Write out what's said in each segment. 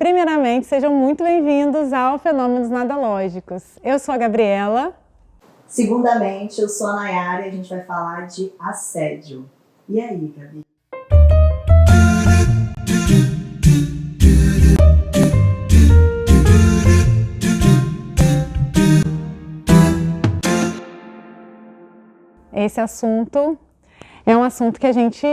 Primeiramente, sejam muito bem-vindos ao Fenômenos Nadológicos. Eu sou a Gabriela. Segundamente, eu sou a Nayara e a gente vai falar de assédio. E aí, Gabi? Esse assunto é um assunto que a gente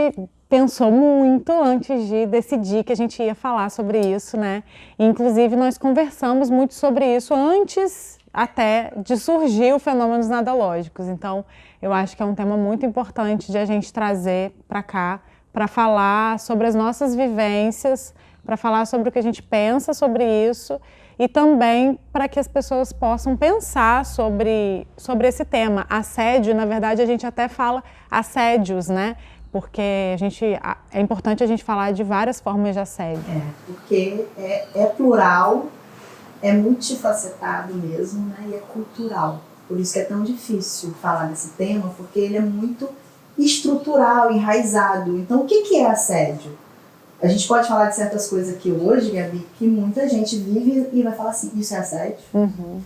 pensou muito antes de decidir que a gente ia falar sobre isso, né? Inclusive, nós conversamos muito sobre isso antes até de surgir o Fenômenos Nadológicos. Então, eu acho que é um tema muito importante de a gente trazer para cá, para falar sobre as nossas vivências, para falar sobre o que a gente pensa sobre isso e também para que as pessoas possam pensar sobre esse tema. Assédio, na verdade, a gente até fala assédios, né? Porque é importante a gente falar de várias formas de assédio. Porque é plural, é multifacetado mesmo, né? E é cultural. Por isso que é tão difícil falar desse tema, porque ele é muito estrutural, enraizado. Então, o que é assédio? A gente pode falar de certas coisas aqui hoje, Gabi, que muita gente vive e vai falar assim, isso é assédio? Uhum.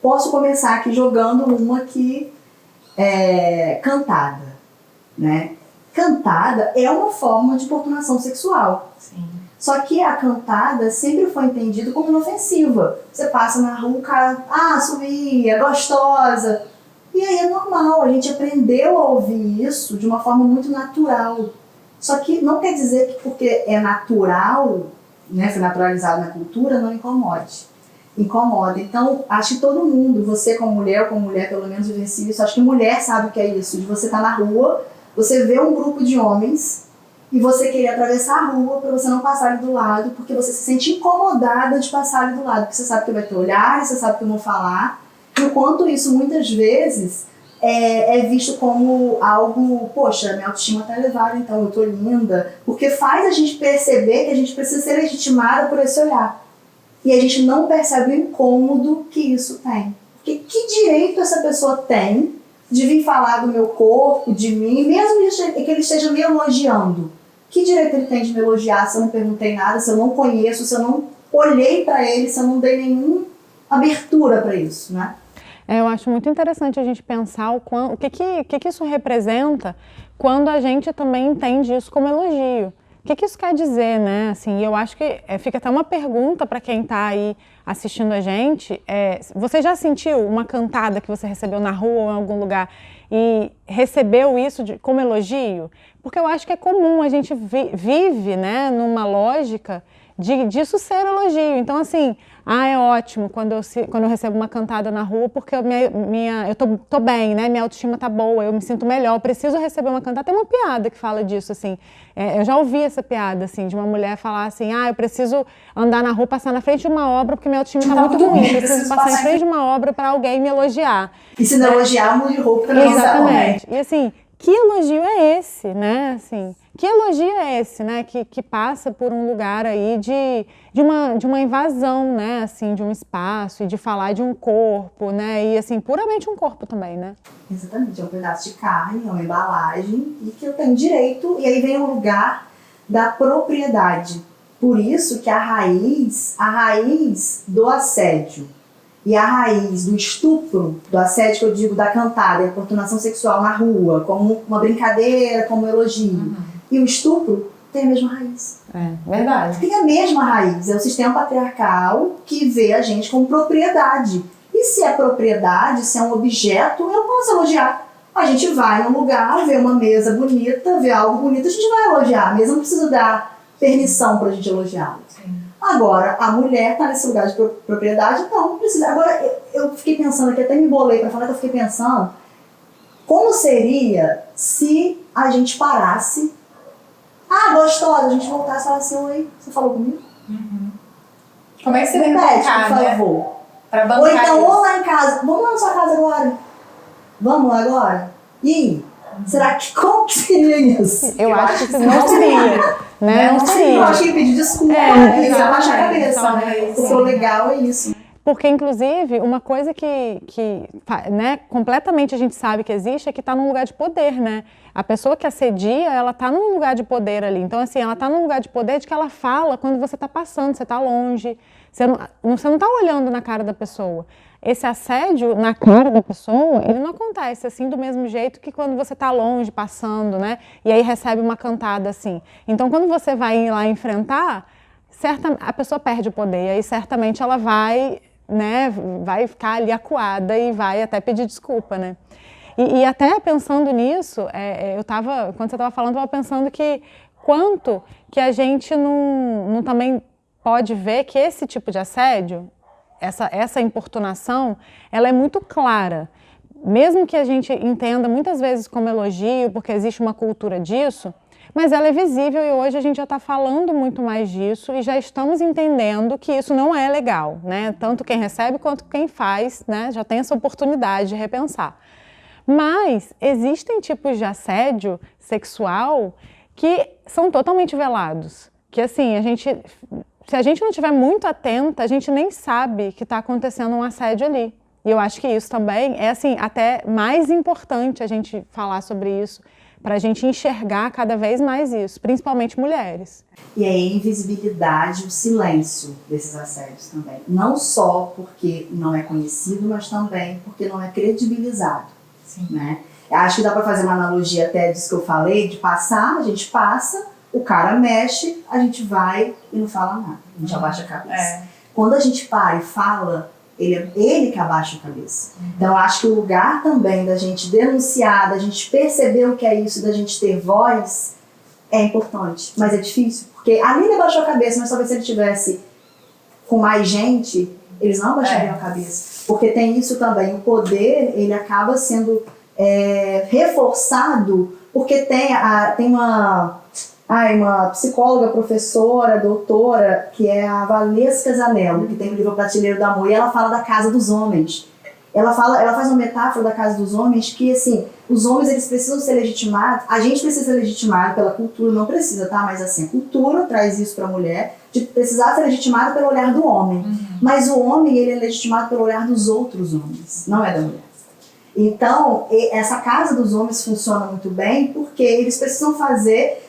Posso começar aqui jogando uma que é cantada, né? Cantada é uma forma de importunação sexual. Sim. Só que a cantada sempre foi entendida como inofensiva. Você passa na rua, o cara, subia, gostosa. E aí é normal, a gente aprendeu a ouvir isso de uma forma muito natural. Só que não quer dizer que porque é natural, né, foi naturalizado na cultura, não incomode. Incomoda. Então, acho que todo mundo, você como mulher pelo menos vivencia isso, acho que mulher sabe o que é isso, de você estar na rua, você vê um grupo de homens e você querer atravessar a rua para você não passar ali do lado, porque você se sente incomodada de passar ali do lado, porque você sabe que vai ter olhar, você sabe que vão falar, enquanto isso muitas vezes é visto como algo, poxa, minha autoestima tá elevada, então eu tô linda, porque faz a gente perceber que a gente precisa ser legitimada por esse olhar. E a gente não percebe o incômodo que isso tem. Porque que direito essa pessoa tem de vir falar do meu corpo, de mim, mesmo que ele esteja me elogiando? Que direito ele tem de me elogiar se eu não perguntei nada, se eu não conheço, se eu não olhei para ele, se eu não dei nenhuma abertura para isso, né? Eu acho muito interessante a gente pensar o que isso representa quando a gente também entende isso como elogio. O que isso quer dizer, né? Assim, eu acho que fica até uma pergunta para quem está aí assistindo a gente. Você já sentiu uma cantada que você recebeu na rua ou em algum lugar e recebeu isso como elogio? Porque eu acho que é comum, a gente vive, né, numa lógica disso ser elogio. Então, assim, é ótimo quando eu recebo uma cantada na rua, porque eu tô bem, né? Minha autoestima tá boa, eu me sinto melhor, eu preciso receber uma cantada. Tem uma piada que fala disso, assim. Eu já ouvi essa piada, assim, de uma mulher falar assim, eu preciso andar na rua, passar na frente de uma obra, porque minha autoestima tá muito ruim. Eu preciso passar em frente de uma obra para alguém me elogiar. E se não elogiar, muda de roupa também. Exatamente. E assim, que elogio é esse, né? Assim, que elogio é esse, né? Que passa por um lugar aí de uma invasão, né? Assim, de um espaço e de falar de um corpo, né? E assim, puramente um corpo também, né? Exatamente, é um pedaço de carne, é uma embalagem e que eu tenho direito, e aí vem o lugar da propriedade. Por isso que a raiz do assédio e a raiz do estupro, do assédio que eu digo, da cantada, a importunação sexual na rua, como uma brincadeira, como um elogio, e o estupro tem a mesma raiz. Verdade. Tem a mesma raiz, é o sistema patriarcal que vê a gente como propriedade. E se é propriedade, se é um objeto, eu posso elogiar. A gente vai num lugar, vê uma mesa bonita, vê algo bonito, a gente vai elogiar. A mesa não precisa dar permissão pra gente elogiar. Agora, a mulher tá nesse lugar de propriedade, então não precisa. Agora, eu fiquei pensando aqui, até me embolei pra falar que eu fiquei pensando, como seria se a gente parasse, gostosa, a gente voltasse e falasse assim, oi, você falou comigo? Uhum. Como é que você vem Repete, bancar, por né? favor. Pra bancar Ou então, isso. ou lá em casa, vamos lá na sua casa agora? Vamos lá agora? E aí? Será que, como que seria isso? Eu acho que não seria, né? Não seria. Eu acho que pedir desculpa, exatamente, abaixar a cabeça, então, né? Porque o legal é isso. Porque, inclusive, uma coisa né, completamente a gente sabe que existe é que está num lugar de poder, né? A pessoa que assedia, ela está num lugar de poder ali. Então, assim, ela está num lugar de poder de que ela fala quando você está passando, você está longe, você não está olhando na cara da pessoa. Esse assédio na cara da pessoa, ele não acontece assim do mesmo jeito que quando você está longe, passando, né? E aí recebe uma cantada assim. Então, quando você vai lá enfrentar, a pessoa perde o poder. E aí, certamente, ela vai, né, vai ficar ali acuada e vai até pedir desculpa, né? E até pensando nisso, quando você estava falando, eu estava pensando que quanto que a gente não também pode ver que esse tipo de assédio, essa importunação, ela é muito clara. Mesmo que a gente entenda muitas vezes como elogio, porque existe uma cultura disso, mas ela é visível e hoje a gente já está falando muito mais disso e já estamos entendendo que isso não é legal, né? Tanto quem recebe quanto quem faz, né? Já tem essa oportunidade de repensar. Mas existem tipos de assédio sexual que são totalmente velados, que assim, se a gente não estiver muito atenta, a gente nem sabe que está acontecendo um assédio ali. E eu acho que isso também é assim, até mais importante a gente falar sobre isso, para a gente enxergar cada vez mais isso, principalmente mulheres. E a invisibilidade, o silêncio desses assédios também. Não só porque não é conhecido, mas também porque não é credibilizado. Sim. Né? Acho que dá para fazer uma analogia até disso que eu falei, de passar, a gente passa, o cara mexe, a gente vai e não fala nada, a gente abaixa a cabeça. Quando a gente para e fala, ele que abaixa a cabeça. Então, eu acho que o lugar também da gente denunciar, da gente perceber o que é isso, da gente ter voz, é importante. Mas é difícil, porque ali ele abaixou a cabeça, mas talvez se ele tivesse com mais gente, eles não abaixariam a cabeça. Porque tem isso também, o poder, ele acaba sendo reforçado, porque tem uma psicóloga, professora, doutora, que é a Valesca Zanello, que tem o livro Prateleiro do Amor, e ela fala da casa dos homens. Ela faz uma metáfora da casa dos homens que, assim, os homens, eles precisam ser legitimados, a gente precisa ser legitimado pela cultura, não precisa, tá? Mas, assim, a cultura traz isso para a mulher, de precisar ser legitimado pelo olhar do homem. Mas o homem, ele é legitimado pelo olhar dos outros homens, não é da mulher. Então, essa casa dos homens funciona muito bem porque eles precisam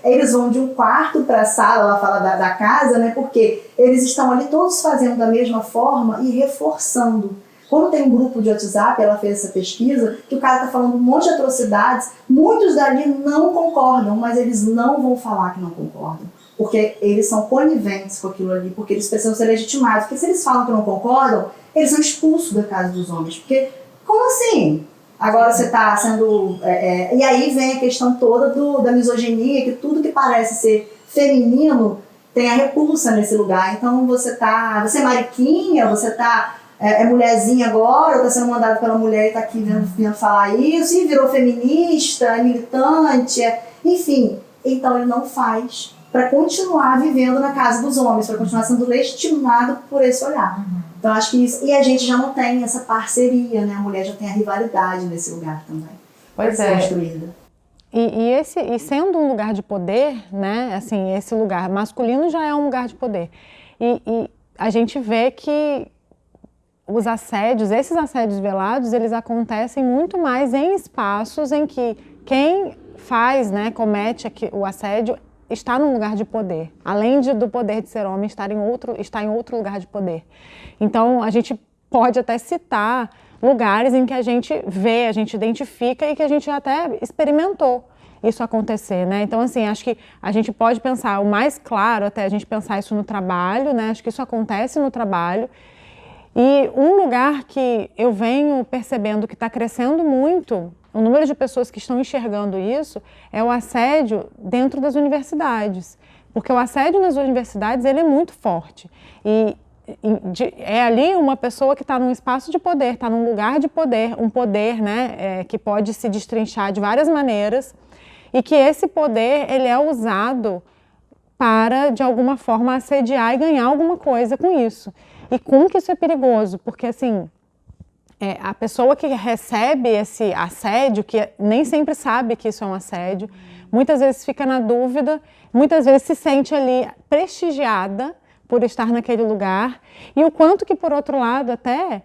eles vão de um quarto para a sala, ela fala da casa, né? Porque eles estão ali todos fazendo da mesma forma e reforçando. Quando tem um grupo de WhatsApp, ela fez essa pesquisa, que o cara está falando um monte de atrocidades, muitos dali não concordam, mas eles não vão falar que não concordam. Porque eles são coniventes com aquilo ali, porque eles precisam ser legitimados. Porque se eles falam que não concordam, eles são expulsos da casa dos homens. Porque, como assim? Agora você está sendo... E aí vem a questão toda da misoginia, que tudo que parece ser feminino tem a repulsa nesse lugar. Então você é mariquinha, você é mulherzinha agora, ou está sendo mandado pela mulher e está aqui vendo falar isso, e virou feminista, é militante, enfim. Então ele não faz para continuar vivendo na casa dos homens, para continuar sendo legitimado por esse olhar. Então acho que isso, e a gente já não tem essa parceria, né? A mulher já tem a rivalidade nesse lugar também. Pois é. Construída. E sendo um lugar de poder, né? Assim, esse lugar masculino já é um lugar de poder. E a gente vê que esses assédios velados, eles acontecem muito mais em espaços em que quem faz, né, comete o assédio, está num lugar de poder, além do poder de ser homem, está em outro lugar de poder. Então, a gente pode até citar lugares em que a gente vê, a gente identifica e que a gente até experimentou isso acontecer, né? Então, assim, acho que a gente pode pensar, o mais claro até a gente pensar isso no trabalho, né? Acho que isso acontece no trabalho. E um lugar que eu venho percebendo que está crescendo muito, o número de pessoas que estão enxergando isso, é o assédio dentro das universidades. Porque o assédio nas universidades, ele é muito forte. É ali uma pessoa que está num espaço de poder, está num lugar de poder, um poder, né, que pode se destrinchar de várias maneiras, e que esse poder, ele é usado para, de alguma forma, assediar e ganhar alguma coisa com isso. E como que isso é perigoso? Porque, assim, a pessoa que recebe esse assédio, que nem sempre sabe que isso é um assédio, muitas vezes fica na dúvida, muitas vezes se sente ali prestigiada por estar naquele lugar, e o quanto que, por outro lado, até,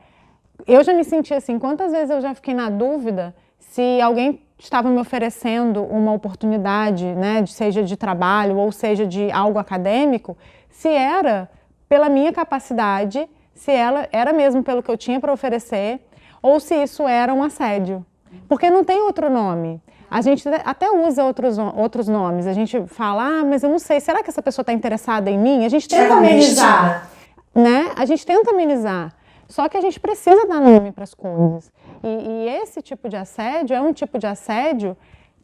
eu já me senti assim, quantas vezes eu já fiquei na dúvida se alguém estava me oferecendo uma oportunidade, né, seja de trabalho ou seja de algo acadêmico, se era pela minha capacidade, se ela era mesmo pelo que eu tinha para oferecer, ou se isso era um assédio. Porque não tem outro nome. A gente até usa outros nomes. A gente fala, mas eu não sei, será que essa pessoa está interessada em mim? A gente tenta amenizar, né? A gente tenta amenizar. Só que a gente precisa dar nome para as coisas. E esse tipo de assédio é um tipo de assédio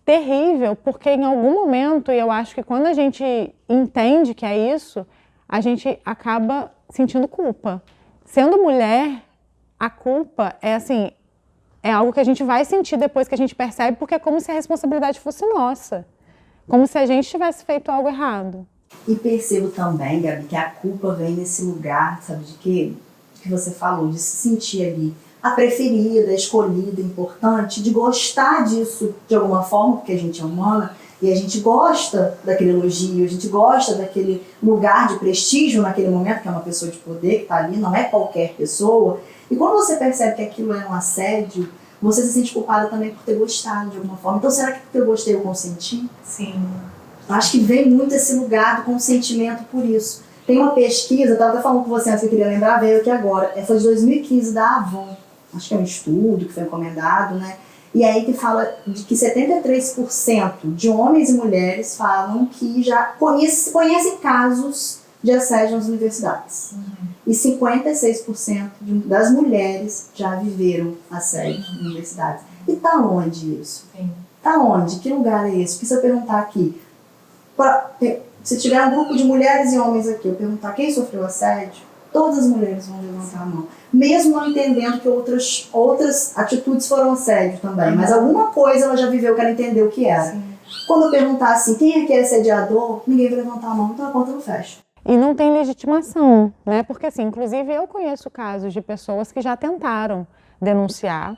terrível, porque em algum momento, e eu acho que quando a gente entende que é isso, a gente acaba sentindo culpa. Sendo mulher, a culpa é assim, é algo que a gente vai sentir depois que a gente percebe, porque é como se a responsabilidade fosse nossa. Como se a gente tivesse feito algo errado. E percebo também, Gabi, que a culpa vem nesse lugar, sabe de quê? Que você falou, de se sentir ali a preferida, a escolhida, importante, de gostar disso de alguma forma, porque a gente é humana, e a gente gosta daquele elogio, a gente gosta daquele lugar de prestígio naquele momento, que é uma pessoa de poder que está ali, não é qualquer pessoa. E quando você percebe que aquilo é um assédio, você se sente culpada também por ter gostado de alguma forma. Então, será que porque eu gostei eu consenti? Sim. Acho que vem muito esse lugar do consentimento por isso. Tem uma pesquisa, eu estava até falando com você antes que eu queria lembrar, veio aqui agora, essa de 2015 da Avon, acho que é um estudo que foi encomendado, né? E aí que fala de que 73% de homens e mulheres falam que já conhecem casos de assédio nas universidades. E 56% das mulheres já viveram assédio nas universidades. E tá onde isso? Sim. Tá onde? Que lugar é esse? Porque se eu perguntar aqui, se tiver um grupo de mulheres e homens aqui, eu perguntar quem sofreu assédio, todas as mulheres vão levantar a mão. Mesmo não entendendo que outras atitudes foram assédio também. Mas alguma coisa ela já viveu que ela entendeu o que era. Sim. Quando eu perguntar assim, quem aqui é assediador, ninguém vai levantar a mão, então a conta não fecha. E não tem legitimação, né? Porque, assim, inclusive eu conheço casos de pessoas que já tentaram denunciar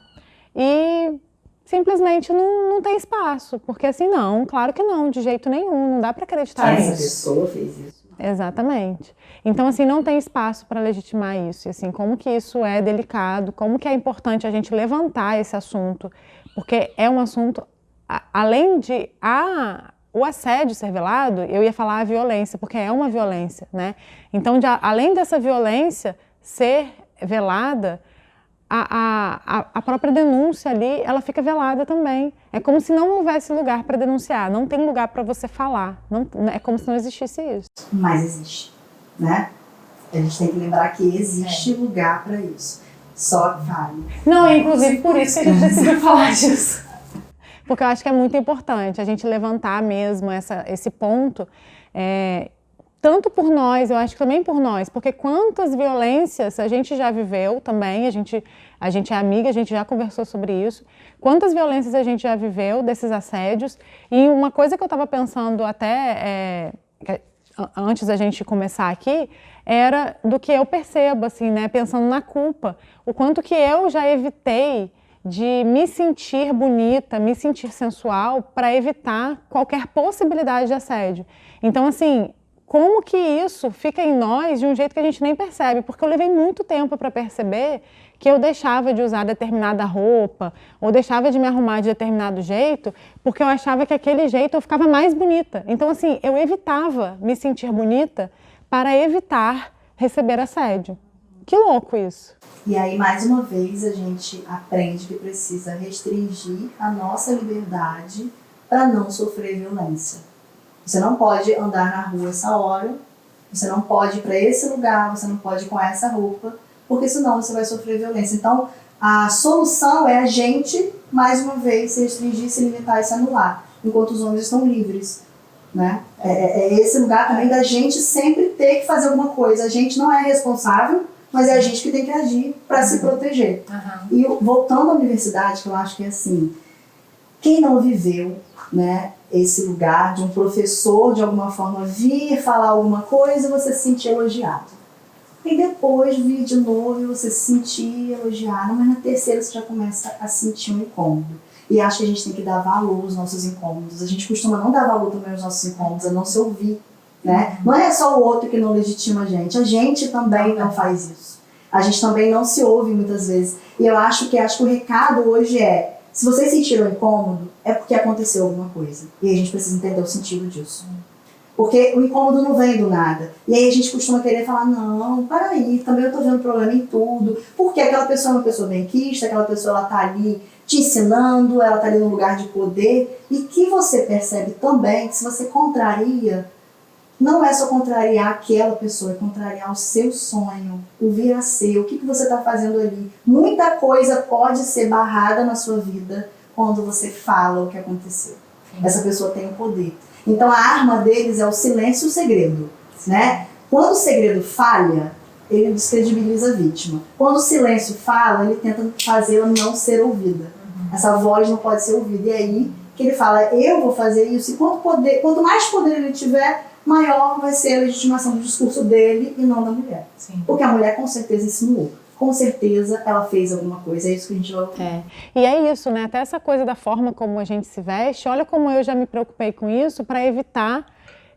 e simplesmente não tem espaço. Porque, assim, não, claro que não, de jeito nenhum, não dá para acreditar nisso. Essa pessoa fez isso. Exatamente. Então, assim, não tem espaço para legitimar isso. E, assim, como que isso é delicado, como que é importante a gente levantar esse assunto, porque é um assunto, além de o assédio ser velado, eu ia falar a violência, porque é uma violência, né? Então, além dessa violência ser velada, a própria denúncia ali, ela fica velada também. É como se não houvesse lugar para denunciar, não tem lugar para você falar, é como se não existisse isso. Mas existe, né? A gente tem que lembrar que existe lugar para isso. Só que vale. Não, inclusive por isso que a gente decidiu falar disso. Porque eu acho que é muito importante a gente levantar mesmo esse ponto, tanto por nós, eu acho que também por nós, porque quantas violências a gente já viveu também, a gente é amiga, a gente já conversou sobre isso, quantas violências a gente já viveu desses assédios, e uma coisa que eu estava pensando até antes da gente começar aqui, era do que eu percebo, assim, né, pensando na culpa, o quanto que eu já evitei de me sentir bonita, me sentir sensual, para evitar qualquer possibilidade de assédio. Então, assim, como que isso fica em nós de um jeito que a gente nem percebe? Porque eu levei muito tempo para perceber que eu deixava de usar determinada roupa, ou deixava de me arrumar de determinado jeito, porque eu achava que aquele jeito eu ficava mais bonita. Então, assim, eu evitava me sentir bonita para evitar receber assédio. Que louco isso! E aí, mais uma vez, a gente aprende que precisa restringir a nossa liberdade para não sofrer violência. Você não pode andar na rua essa hora, você não pode ir para esse lugar, você não pode ir com essa roupa, porque senão você vai sofrer violência. Então, a solução é a gente, mais uma vez, se restringir, se limitar e se anular, enquanto os homens estão livres. Né? É esse lugar também da gente sempre ter que fazer alguma coisa. A gente não é responsável, mas é a gente que tem que agir para se proteger. E voltando à universidade, que eu acho que é assim, quem não viveu, né, esse lugar de um professor, de alguma forma, vir falar alguma coisa e você se sentir elogiado. E depois vir de novo e você se sentir elogiado, mas na terceira você já começa a sentir um incômodo. E acho que a gente tem que dar valor aos nossos incômodos. A gente costuma não dar valor também aos nossos incômodos, a não se ouvir. né? Não é só o outro que não legitima a gente também não faz isso. A gente também não se ouve muitas vezes. E eu acho que o recado hoje é, se vocês sentiram incômodo, é porque aconteceu alguma coisa. E a gente precisa entender o sentido disso. Porque o incômodo não vem do nada. E aí a gente costuma querer falar, não, peraí, também eu tô vendo problema em tudo. Porque aquela pessoa é uma pessoa benquista, aquela pessoa ela tá ali te ensinando, ela tá ali no lugar de poder. E que você percebe também que se você contraria, não é só contrariar aquela pessoa, é contrariar o seu sonho, o vir a ser, o que você está fazendo ali. Muita coisa pode ser barrada na sua vida quando você fala o que aconteceu. Essa pessoa tem o poder. Então a arma deles é o silêncio e o segredo, né? Quando o segredo falha, ele descredibiliza a vítima. Quando o silêncio fala, ele tenta fazê-la não ser ouvida. Essa voz não pode ser ouvida. E aí que ele fala, eu vou fazer isso. E quanto mais poder ele tiver, maior vai ser a legitimação do discurso dele e não da mulher. Sim. Porque a mulher com certeza insinuou. Com certeza ela fez alguma coisa, é isso que a gente vai ouvir. E é isso, né? Até essa coisa da forma como a gente se veste, olha como eu já me preocupei com isso para evitar,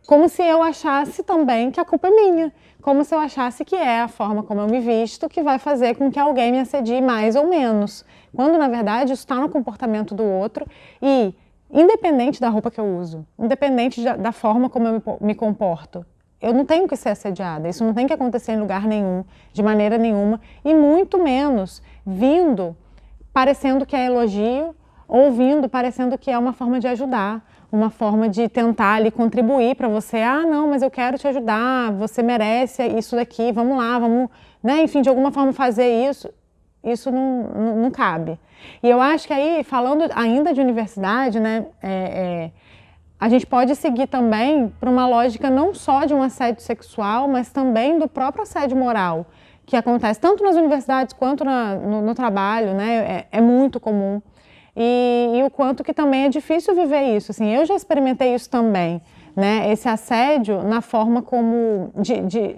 como se eu achasse também que a culpa é minha. Como se eu achasse que é a forma como eu me visto que vai fazer com que alguém me assedie mais ou menos. Quando, na verdade, isso está no comportamento do outro e, independente da roupa que eu uso, independente da forma como eu me comporto, eu não tenho que ser assediada, isso não tem que acontecer em lugar nenhum, de maneira nenhuma, e muito menos vindo parecendo que é elogio ou vindo parecendo que é uma forma de ajudar, uma forma de tentar ali contribuir para você. Ah, não, mas eu quero te ajudar, você merece isso daqui, vamos lá, vamos, né? Enfim, de alguma forma fazer isso. Isso não cabe. E eu acho que aí, falando ainda de universidade, né, a gente pode seguir também para uma lógica não só de um assédio sexual, mas também do próprio assédio moral, que acontece tanto nas universidades quanto no trabalho, né, é muito comum. E o quanto que também é difícil viver isso. Assim, eu já experimentei isso também, né, esse assédio na forma como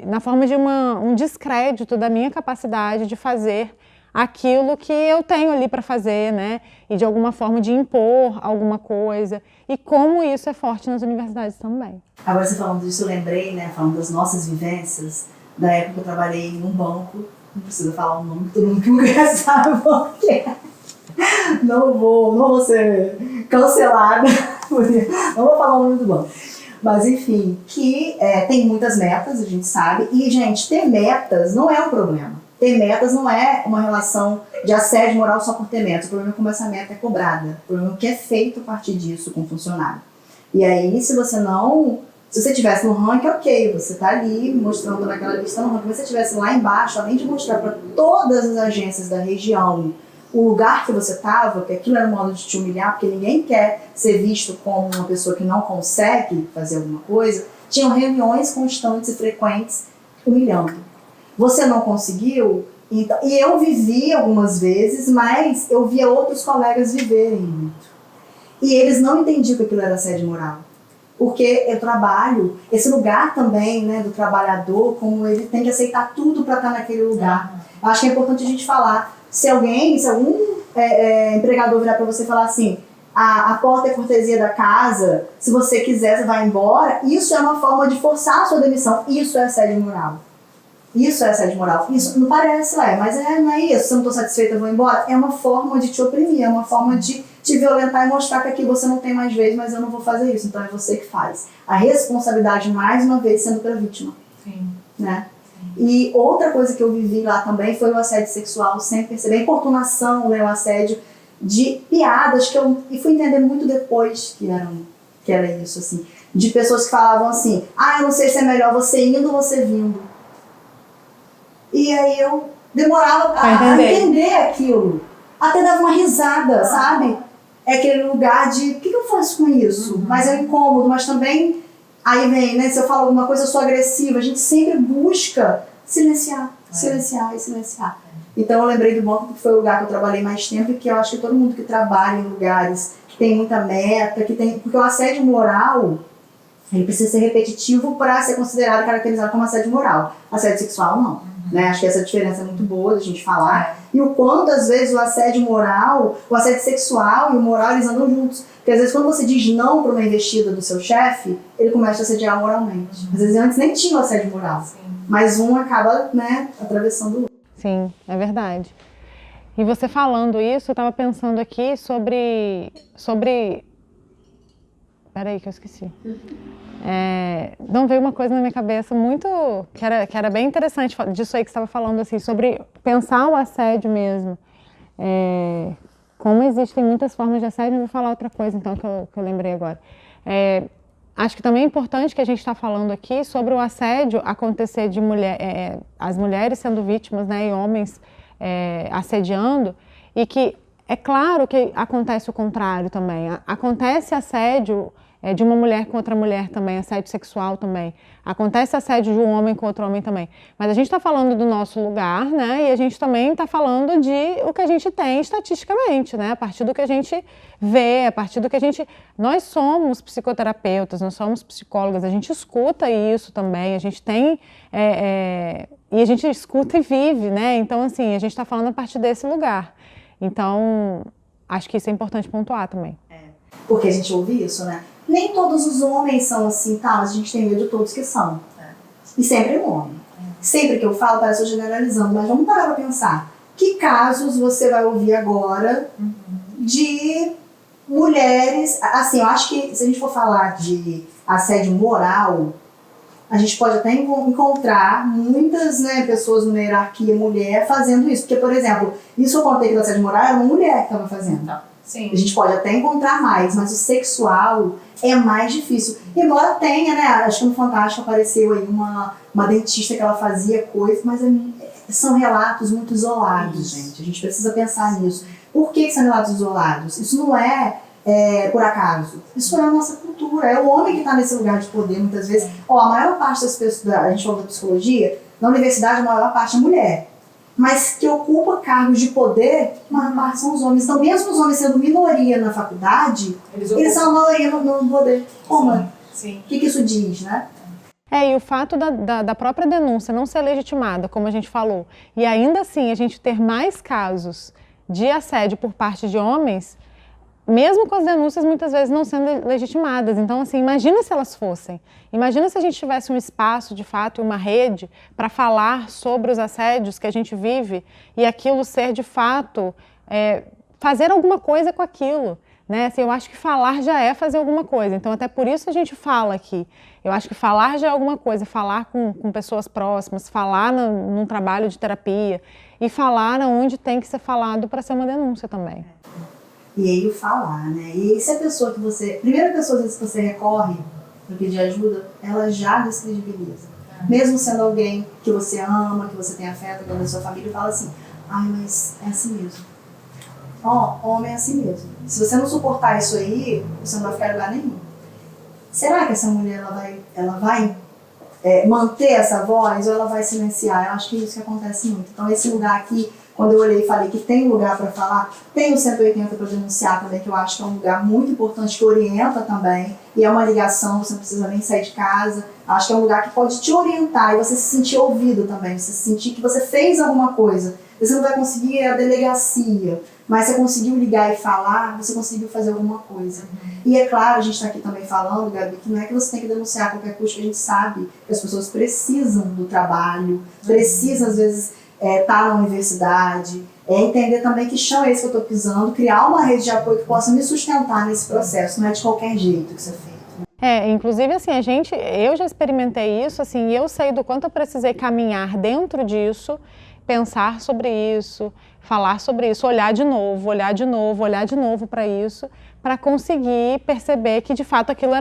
na forma de um descrédito da minha capacidade de fazer aquilo que eu tenho ali para fazer, né? E de alguma forma de impor alguma coisa. E como isso é forte nas universidades também. Agora você falando disso, eu lembrei, né? Falando das nossas vivências, da época que eu trabalhei num banco. Não precisa falar o nome, que todo mundo que me conhece sabe o que é. Não vou ser cancelada. Não vou falar o nome do banco. Mas enfim, que tem muitas metas, a gente sabe. E, gente, ter metas não é um problema. Ter metas não é uma relação de assédio moral só por ter metas. O problema é como essa meta é cobrada. O problema é o que é feito a partir disso com o funcionário. E aí, se você estivesse no ranking, ok, você está ali mostrando naquela lista no ranking, mas se você estivesse lá embaixo, além de mostrar para todas as agências da região o lugar que você estava, que aquilo era um modo de te humilhar, porque ninguém quer ser visto como uma pessoa que não consegue fazer alguma coisa, tinham reuniões constantes e frequentes humilhando. Você não conseguiu? Então, e eu vivi algumas vezes, mas eu via outros colegas viverem muito. E eles não entendiam que aquilo era assédio moral. Porque eu trabalho, esse lugar também, né, do trabalhador, como ele tem que aceitar tudo para estar naquele lugar. Eu acho que é importante a gente falar, se algum empregador virar para você e falar assim, a porta é cortesia da casa, se você quiser, você vai embora, isso é uma forma de forçar a sua demissão, isso é assédio moral. Isso é assédio moral. Isso não parece, mas não é isso. Se eu não estou satisfeita, eu vou embora. É uma forma de te oprimir, é uma forma de te violentar e mostrar que aqui você não tem mais vez, mas eu não vou fazer isso. Então é você que faz. A responsabilidade, mais uma vez, sendo pela vítima. Sim. Né? Sim. E outra coisa que eu vivi lá também foi o assédio sexual, sem perceber. A importunação, né, o assédio de piadas que eu fui entender muito depois que era isso, assim. De pessoas que falavam assim, eu não sei se é melhor você indo ou você vindo. E aí eu demorava a entender aquilo. Até dava uma risada, sabe? É aquele lugar de, o que eu faço com isso? Mas é incômodo, mas também, aí vem, né? Se eu falo alguma coisa, eu sou agressiva. A gente sempre busca silenciar. Então eu lembrei do banco, que foi o lugar que eu trabalhei mais tempo, e que eu acho que todo mundo que trabalha em lugares que tem muita meta, porque o assédio moral, ele precisa ser repetitivo para ser considerado, caracterizado como assédio moral. Assédio sexual, não. né? Acho que essa diferença é muito boa da gente falar. E o quanto, às vezes, o assédio moral, o assédio sexual e o moral, eles andam juntos. Porque, às vezes, quando você diz não para uma investida do seu chefe, ele começa a assediar moralmente. Às vezes, antes nem tinha o assédio moral. Sim. Mas um acaba, né, atravessando o outro. Sim, é verdade. E você falando isso, eu estava pensando aqui sobre... Peraí que eu esqueci. Não veio uma coisa na minha cabeça muito... que era bem interessante disso aí que você estava falando, assim, sobre pensar o assédio mesmo. Como existem muitas formas de assédio, eu vou falar outra coisa, então, que eu lembrei agora. Acho que também é importante que a gente está falando aqui sobre o assédio acontecer de as mulheres sendo vítimas, né, e homens assediando, e que é claro que acontece o contrário também. Acontece assédio de uma mulher com outra mulher também, assédio sexual também. Acontece assédio de um homem com outro homem também. Mas a gente está falando do nosso lugar, né? E a gente também está falando de o que a gente tem estatisticamente, né? A partir do que a gente vê, a partir do que a gente... Nós somos psicoterapeutas, nós somos psicólogas, a gente escuta isso também, a gente tem... e a gente escuta e vive, né? Então, assim, a gente está falando a partir desse lugar. Então, acho que isso é importante pontuar também. Porque a gente ouve isso, né? Nem todos os homens são assim, tá? Mas a gente tem medo de todos que são. E sempre é um homem. Sempre que eu falo, parece que eu generalizando, mas vamos parar pra pensar. Que casos você vai ouvir agora de mulheres... Assim, eu acho que se a gente for falar de assédio moral, a gente pode até encontrar muitas, né, pessoas numa hierarquia mulher fazendo isso. Porque, por exemplo, isso eu contei que o assédio moral era uma mulher que estava fazendo. Sim. A gente pode até encontrar mais, mas o sexual é mais difícil. Embora tenha, né? Acho que no Fantástico apareceu aí uma dentista que ela fazia coisas, mas são relatos muito isolados, gente. A gente precisa pensar nisso. Por que são relatos isolados? Isso não é por acaso. Isso é a nossa cultura. É o homem que está nesse lugar de poder, muitas vezes. A maior parte das pessoas, a gente falou da psicologia, na universidade a maior parte é mulher. Mas que ocupa cargos de poder, a maior parte são os homens. Então, mesmo os homens sendo minoria na faculdade, eles são a maioria no poder. Como? Sim. O que isso diz, né? E o fato da própria denúncia não ser legitimada, como a gente falou, e ainda assim a gente ter mais casos de assédio por parte de homens, mesmo com as denúncias muitas vezes não sendo legitimadas. Então, assim, imagina se elas fossem. Imagina se a gente tivesse um espaço, de fato, uma rede para falar sobre os assédios que a gente vive e aquilo ser, de fato, fazer alguma coisa com aquilo. Né? Assim, eu acho que falar já é fazer alguma coisa. Então, até por isso a gente fala aqui. Eu acho que falar já é alguma coisa. Falar com pessoas próximas, falar num trabalho de terapia e falar onde tem que ser falado para ser uma denúncia também. E aí o falar, né? E aí se a pessoa que você... Primeira pessoa às vezes que você recorre para pedir ajuda, ela já descredibiliza. Mesmo sendo alguém que você ama, que você tem afeto, que é da sua família, fala assim, ai, mas é assim mesmo. Homem é assim mesmo. Se você não suportar isso aí, você não vai ficar em lugar nenhum. Será que essa mulher ela vai manter essa voz ou ela vai silenciar? Eu acho que é isso que acontece muito. Então esse lugar aqui, quando eu olhei e falei que tem lugar para falar, tem o 180 para denunciar também, que eu acho que é um lugar muito importante, que orienta também, e é uma ligação, você não precisa nem sair de casa. Acho que é um lugar que pode te orientar e você se sentir ouvido também, você sentir que você fez alguma coisa. Você não vai conseguir a delegacia, mas você conseguiu ligar e falar, você conseguiu fazer alguma coisa. E é claro, a gente está aqui também falando, Gabi, que não é que você tem que denunciar a qualquer custo, que a gente sabe que as pessoas precisam do trabalho, precisam às vezes estar na universidade, entender também que chão é esse que eu estou pisando, criar uma rede de apoio que possa me sustentar nesse processo, não é de qualquer jeito que isso é feito. Inclusive assim, eu já experimentei isso, assim, e eu sei do quanto eu precisei caminhar dentro disso, pensar sobre isso, falar sobre isso, olhar de novo para isso, para conseguir perceber que de fato aquilo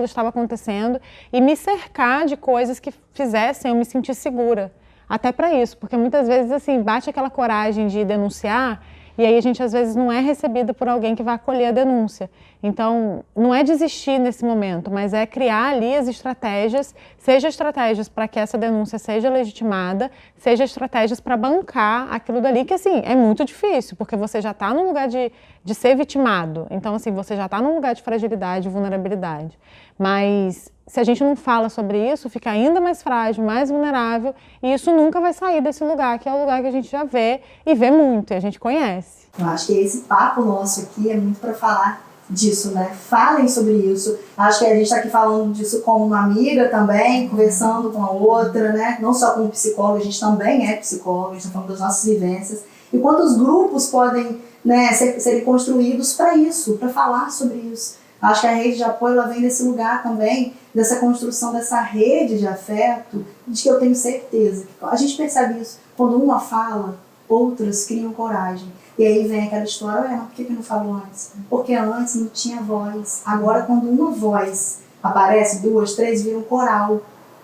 estava acontecendo e me cercar de coisas que fizessem eu me sentir segura. Até para isso, porque muitas vezes assim, bate aquela coragem de denunciar e aí a gente às vezes não é recebida por alguém que vai acolher a denúncia. Então, não é desistir nesse momento, mas é criar ali as estratégias, seja estratégias para que essa denúncia seja legitimada, seja estratégias para bancar aquilo dali, que assim, é muito difícil, porque você já está num lugar de ser vitimado. Então, assim, você já está num lugar de fragilidade, de vulnerabilidade. Mas se a gente não fala sobre isso, fica ainda mais frágil, mais vulnerável, e isso nunca vai sair desse lugar, que é o lugar que a gente já vê, e vê muito, e a gente conhece. Eu acho que esse papo nosso aqui é muito para falar disso, né? Falem sobre isso. Acho que a gente está aqui falando disso como uma amiga também, conversando com a outra, né? Não só como psicóloga, a gente também é psicóloga, a gente está falando das nossas vivências. E quantos grupos podem, né, serem construídos para isso, para falar sobre isso. Acho que a rede de apoio ela vem desse lugar também, dessa construção dessa rede de afeto, de que eu tenho certeza. A gente percebe isso. Quando uma fala, outras criam coragem. E aí vem aquela história, mas por que não falou antes? Porque antes não tinha voz. Agora, quando uma voz aparece, 2, 3, vira um coral,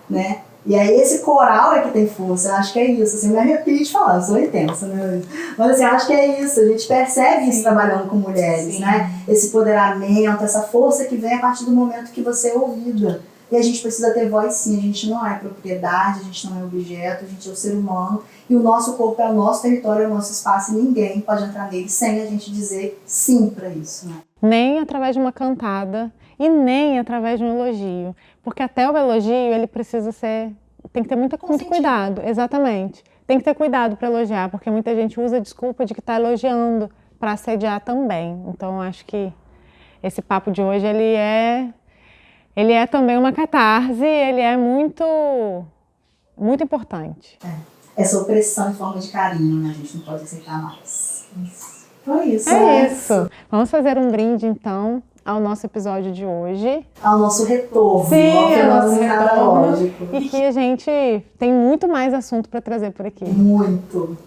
né? E aí esse coral é que tem força. Eu acho que é isso. Assim, eu me arrepio de falar, eu sou intensa, né? Mas assim, eu acho que é isso. A gente percebe isso trabalhando com mulheres, né? Esse empoderamento, essa força que vem a partir do momento que você é ouvida. E a gente precisa ter voz sim, a gente não é propriedade, a gente não é objeto, a gente é o ser humano. E o nosso corpo é o nosso território, é o nosso espaço e ninguém pode entrar nele sem a gente dizer sim para isso, né? Nem através de uma cantada e nem através de um elogio. Porque até o elogio, ele precisa ser... Tem que ter muito cuidado, exatamente. Tem que ter cuidado para elogiar, porque muita gente usa a desculpa de que está elogiando para assediar também. Então, eu acho que esse papo de hoje, ele é também uma catarse, ele é muito, muito importante. Essa opressão em forma de carinho, né? A gente não pode aceitar mais. Então é isso. É isso. Vamos fazer um brinde, então, ao nosso episódio de hoje. Ao nosso retorno. Sim, ao nosso retorno. E que a gente tem muito mais assunto para trazer por aqui. Muito.